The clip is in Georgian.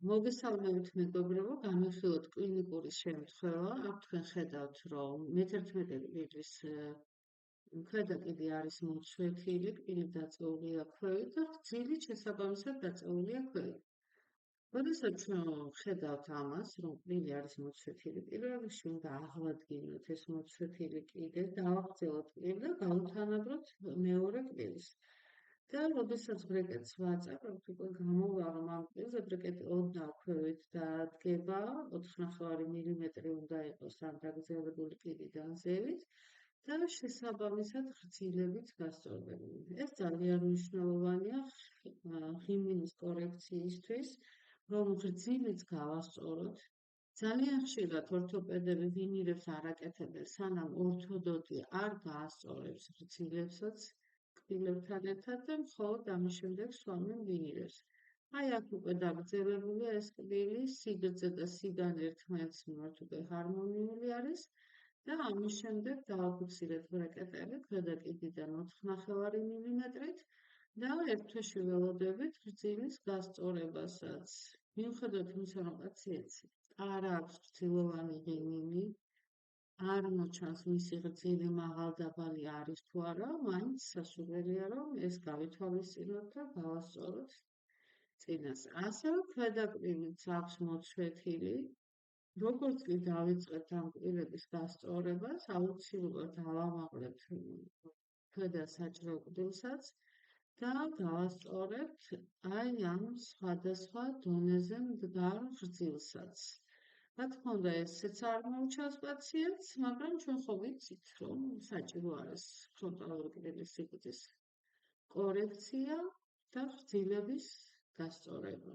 მოგესალმებით მეგობრებო, განვიხილოთ კლინიკური შემთხვევა. აქ თქვენ ხედავთ, რომ მე-11 კვირის ქვედა კიდე არის მოცვეთილი, კბილი დაწეულია ქვევით და გრძივით შესაბამისად დაწეულია ქვევით. როდესაც ჩვენ ხედავთ ამას, რომ კბილი არის მოცვეთილი, პირველ რიგში უნდა აღვადგინოთ ეს მოცვეთილი კიდე, დავაგრძელოთ კბილი და გავუთანაბროთ მეორე კბილის. და როდესაც ბრეკეტს ვაწევთ, უკვე გამოვა, რომ ამ კბილზე ბრეკეტი ოდნავ ქვევით დადგება, 4,5 მილიმეტრი უნდა იყოს ამ დაგრძელებული კბილიდან ზევით და შესაბამისად გრძილებით გასწორებული. ეს ძალიან მნიშვნელოვანია ღიმილის კორექციისთვის, რომ გრძილიც გავასწოროთ. ძალიან ხშირად ორთოპედები ვინირებს არ აკეთებენ, სანამ ორთოდონტი არ გაასწორებს გრძილებსაც კბილებთან ერთად და მხოლოდ ამის შემდეგ სვამენ ვინირებს. აი აქ უკვე დაგრძელებულია ეს კბილი, სიგრძე და სიგანი ერთმანეთის მიმართ უკვე ჰარმონიული არის და ამის შემდეგ დავაფიქსირეთ ბრეკეტები ქვედა კიდიდან 4,5 მილიმეტრით და ერთ თვეში ველოდებით გრძილის გასწორებასაც. მიუხედავად იმისა, რომ პაციენტს არ აქვს გრძილოვანი ღიმილი, არ მოჩანს მისი გრძილი მაღალდაბალი არის თუ არა, მაინც სასურველია, რომ ეს გავითვალისწინოთ და გავასწოროთ წინას. ასევე ქვედა კბილიც აქვს მოცვეთილი. როგორც კი დავიწყებთ ამ კბილების გასწორებას, აუცილებლად ავამაღლებთ ქვედა საჭირო კბილსაც და გავასწორებთ აი ამ სხვადასხვა დონეზე მდგარ გრძილსაც. რა თქმა უნდა, ესეც არ მოუჩანს პაციენტს, მაგრამ ჩვენ ხო ვიცით, რომ საჭირო არის ფრონტალური კბილის სიგრძის კორექცია და გრძილების გასწორება.